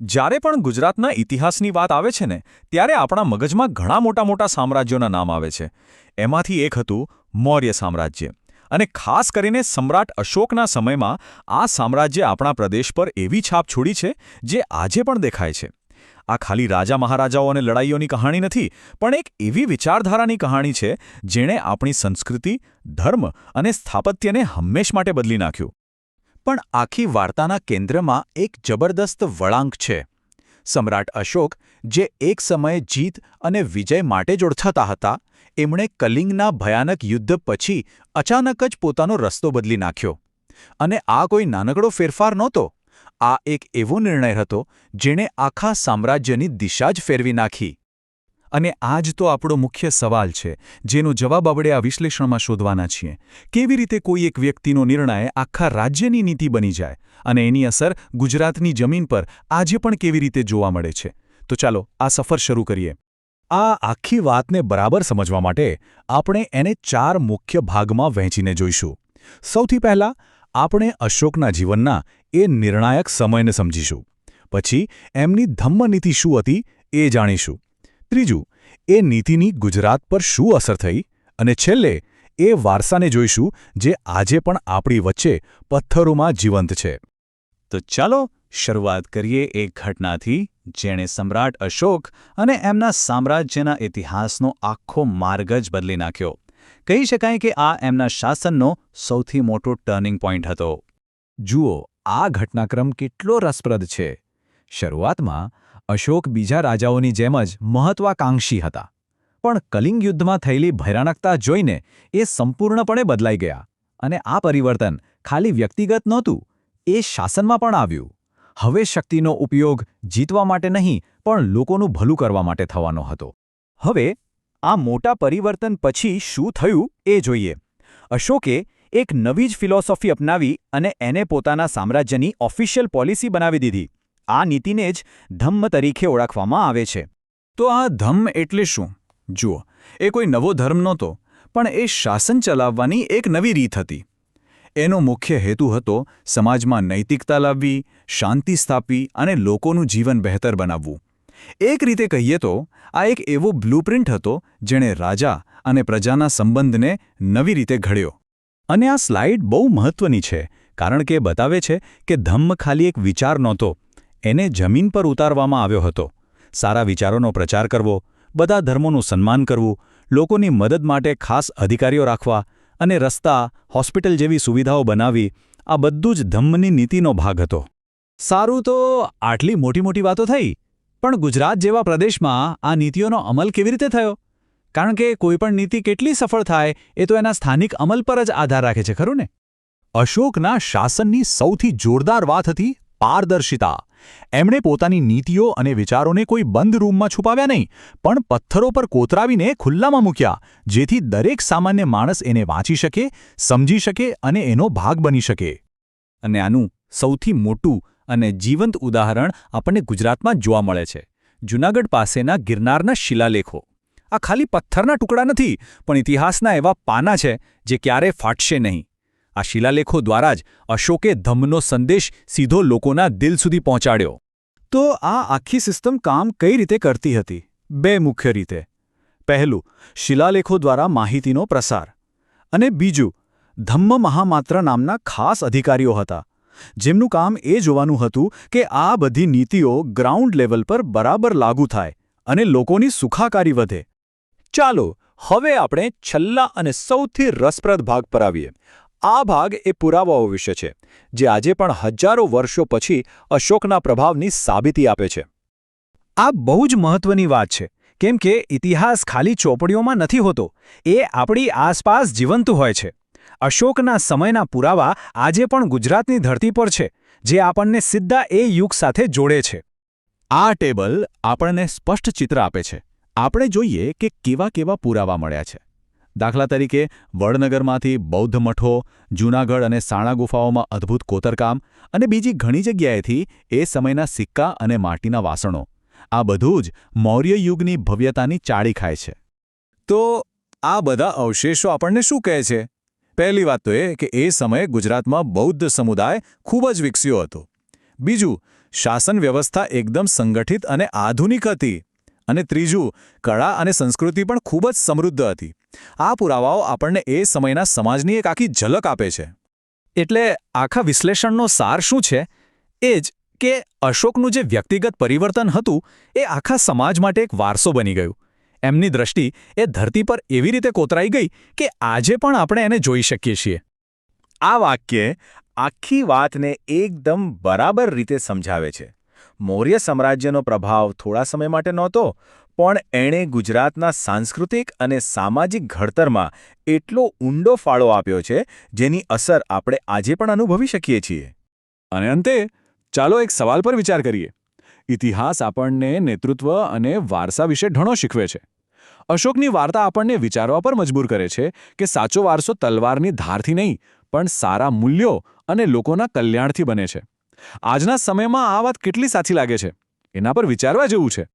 જ્યારે પણ ગુજરાતના ઇતિહાસની વાત આવે છે ને ત્યારે આપણા મગજમાં ઘણા મોટા મોટા સામ્રાજ્યોના નામ આવે છે. એમાંથી એક હતું મૌર્ય સામ્રાજ્ય. અને ખાસ કરીને સમ્રાટ અશોકના સમયમાં આ સામ્રાજ્ય આપણા પ્રદેશ પર એવી છાપ છોડી છે જે આજે પણ દેખાય છે. આ ખાલી રાજા મહારાજાઓ અને લડાઈઓની કહાણી નથી, પણ એક એવી વિચારધારાની કહાણી છે જેણે આપણી સંસ્કૃતિ, ધર્મ અને સ્થાપત્યને હંમેશ માટે બદલી નાખ્યું. પણ આખી વાર્તાના કેન્દ્રમાં એક જબરદસ્ત વળાંક છે. સમ્રાટ અશોક, જે એક સમયે જીત અને વિજય માટે જ ઓળખાતા હતા, એમણે કલિંગના ભયાનક યુદ્ધ પછી અચાનક જ પોતાનો રસ્તો બદલી નાખ્યો. અને આ કોઈ નાનકડો ફેરફાર નહોતો. આ એક એવો નિર્ણય હતો જેણે આખા સામ્રાજ્યની દિશા જ ફેરવી નાખી. અને આ જ તો આપણો મુખ્ય સવાલ છે, જેનો જવાબ આપણે આ વિશ્લેષણમાં શોધવાના છીએ. કેવી રીતે કોઈ એક વ્યક્તિનો નિર્ણય આખા રાજ્યની નીતિ બની જાય અને એની અસર ગુજરાતની જમીન પર આજે પણ કેવી રીતે જોવા મળે છે? તો ચાલો આ સફર શરૂ કરીએ. આ આખી વાતને બરાબર સમજવા માટે આપણે એને 4 મુખ્ય ભાગમાં વહેંચીને જોઈશું. સૌથી પહેલાં આપણે અશોકના જીવનના એ નિર્ણાયક સમયને સમજીશું. પછી એમની ધમ્મનીતિ શું હતી એ જાણીશું. ત્રીજું, એ નીતિની ગુજરાત પર શું અસર થઈ? અને છેલ્લે એ વારસાને જોઈશું જે આજે પણ આપણી વચ્ચે પથ્થરોમાં જીવંત છે. તો ચાલો શરૂઆત કરીએ એક ઘટનાથી જેણે સમ્રાટ અશોક અને એમના સામ્રાજ્યના ઇતિહાસનો આખો માર્ગ જ બદલી નાખ્યો. કહી શકાય કે આ એમના શાસનનો સૌથી મોટો ટર્નિંગ પોઈન્ટ હતો. જુઓ, આ ઘટનાક્રમ કેટલો રસપ્રદ છે. શરૂઆતમાં અશોક બીજા રાજાઓની જેમ જ મહત્વાકાંક્ષી હતા. પણ કલિંગ યુદ્ધમાં થયેલી ભયાનકતા જોઈને એ સંપૂર્ણપણે બદલાઈ ગયા. અને આ પરિવર્તન ખાલી વ્યક્તિગત નહોતું, એ શાસનમાં પણ આવ્યું. હવે શક્તિનો ઉપયોગ જીતવા માટે નહીં, પણ લોકોનું ભલું કરવા માટે થવાનો હતો. હવે આ મોટા પરિવર્તન પછી શું થયું એ જોઈએ. અશોકે એક નવી જ ફિલોસોફી અપનાવી અને એને પોતાના સામ્રાજ્યની ઓફિશિયલ પોલિસી બનાવી દીધી. આ નીતિને જ ધમ્મ તરીકે ઓળખવામાં આવે છે. તો આ ધમ્મ એટલે શું? જુઓ, એ કોઈ નવો ધર્મ નહોતો, પણ એ શાસન ચલાવવાની એક નવી રીત હતી. એનો મુખ્ય હેતુ હતો સમાજમાં નૈતિકતા લાવવી, શાંતિ સ્થાપવી અને લોકોનું જીવન બહેતર બનાવવું. એક રીતે કહીએ તો આ એક એવો બ્લુપ્રિન્ટ હતો જેણે રાજા અને પ્રજાના સંબંધને નવી રીતે ઘડ્યો. અને આ સ્લાઇડ બહુ મહત્વની છે, કારણ કે બતાવે છે કે ધમ્મ ખાલી એક વિચાર નહોતો, એને જમીન પર ઉતારવામાં આવ્યો હતો. સારા વિચારોનો પ્રચાર કરવો, બધા ધર્મોનું સન્માન કરવું, લોકોની મદદ માટે ખાસ અધિકારીઓ રાખવા અને રસ્તા, હોસ્પિટલ જેવી સુવિધાઓ બનાવવી, આ બધું જ ધમ્મની નીતિનો ભાગ હતો. સારું, તો આટલી મોટી મોટી વાતો થઈ, પણ ગુજરાત જેવા પ્રદેશમાં આ નીતિઓનો અમલ કેવી રીતે થયો? કારણ કે કોઈપણ નીતિ કેટલી સફળ થાય એ તો એના સ્થાનિક અમલ પર જ આધાર રાખે છે, ખરું ને? અશોકના શાસનની સૌથી જોરદાર વાત હતી પારદર્શિતા. એમણે પોતાની નીતિઓ અને વિચારોને કોઈ બંધ રૂમમાં છુપાવ્યા નહીં, પણ પથ્થરો પર કોતરાવીને ખુલ્લામાં મૂક્યા, જેથી દરેક સામાન્ય માણસ એને વાંચી શકે, સમજી શકે અને એનો ભાગ બની શકે. અને આનું સૌથી મોટું અને જીવંત ઉદાહરણ આપણને ગુજરાતમાં જોવા મળે છે. જૂનાગઢ પાસેના ગિરનારના શિલાલેખો. આ ખાલી પથ્થરના ટુકડા નથી, પણ ઇતિહાસના એવા પાના છે જે ક્યારેય ફાટશે નહીં. આ શિલાલેખો દ્વારા જ અશોકે ધમ્મનો સંદેશ સીધો લોકોના દિલ સુધી પહોંચાડ્યો. તો આ આખી સિસ્ટમ કામ કઈ રીતે કરતી હતી? 2 મુખ્ય રીતે. પહેલું, શિલાલેખો દ્વારા માહિતીનો પ્રસાર. અને બીજું, ધમ્મ મહામાત્ર નામના ખાસ અધિકારીઓ હતા, જેમનું કામ એ જોવાનું હતું કે આ બધી નીતિઓ ગ્રાઉન્ડ લેવલ પર બરાબર લાગુ થાય અને લોકોની સુખાકારી વધે. ચાલો હવે આપણે છેલ્લા અને સૌથી રસપ્રદ ભાગ પર આવીએ. આ ભાગ એ પુરાવાઓ વિશે છે, જે આજે પણ હજારો વર્ષો પછી અશોકના પ્રભાવની સાબિતી આપે છે. આ બહુ જ મહત્વની વાત છે, કેમ કે ઇતિહાસ ખાલી ચોપડીઓમાં નથી હોતો, એ આપણી આસપાસ જીવંત હોય છે. અશોકના સમયના પુરાવા આજે પણ ગુજરાતની ધરતી પર છે, જે આપણને સીધા એ યુગ સાથે જોડે છે. આ ટેબલ આપણને સ્પષ્ટ ચિત્ર આપે છે. આપણે જોઈએ કે કેવા કેવા પુરાવા મળ્યા છે. દાખલા તરીકે વડનગરમાંથી બૌદ્ધ મઠો, જૂનાગઢ અને સાણા ગુફાઓમાં અદ્ભુત કોતરકામ અને બીજી ઘણી જગ્યાએથી એ સમયના સિક્કા અને માટીના વાસણો. આ બધું જ મૌર્ય યુગની ભવ્યતાની ચાળી ખાય છે. તો આ બધા અવશેષો આપણને શું કહે છે? પહેલી વાત તો એ કે એ સમયે ગુજરાતમાં બૌદ્ધ સમુદાય ખૂબ જ વિકસ્યો હતો. બીજું, શાસન વ્યવસ્થા એકદમ સંગઠિત અને આધુનિક હતી. અને ત્રીજું, કળા અને સંસ્કૃતિ પણ ખૂબ જ સમૃદ્ધ હતી. આ પુરાવાઓ આપણને એ સમયના સમાજની એક આખી ઝલક આપે છે. એટલે આખા વિશ્લેષણનો સાર શું છે? એ જ કે અશોકનું જે વ્યક્તિગત પરિવર્તન હતું એ આખા સમાજ માટે એક વારસો બની ગયું. એમની દ્રષ્ટિ એ ધરતી પર એવી રીતે કોતરાઈ ગઈ કે આજે પણ આપણે એને જોઈ શકીએ છીએ. આ વાક્ય આખી વાતને એકદમ બરાબર રીતે સમજાવે છે. મૌર્ય સામ્રાજ્યનો પ્રભાવ થોડા સમય માટે નહોતો, પણ એણે ગુજરાતના સાંસ્કૃતિક અને સામાજિક ઘડતરમાં એટલો ઊંડો ફાળો આપ્યો છે, જેની અસર આપણે આજે પણ અનુભવી શકીએ છીએ. અને અંતે ચાલો એક સવાલ પર વિચાર કરીએ. ઇતિહાસ આપણને નેતૃત્વ અને વારસા વિશે ઘણો શીખવે છે. અશોકની વાર્તા આપણને વિચારવા પર મજબૂર કરે છે કે સાચો વારસો તલવારની ધારથી નહીં, પણ સારા મૂલ્યો અને લોકોના કલ્યાણથી બને છે. આજના સમયમાં આ વાત કેટલી સાચી લાગે છે, એના પર વિચારવા જેવું છે.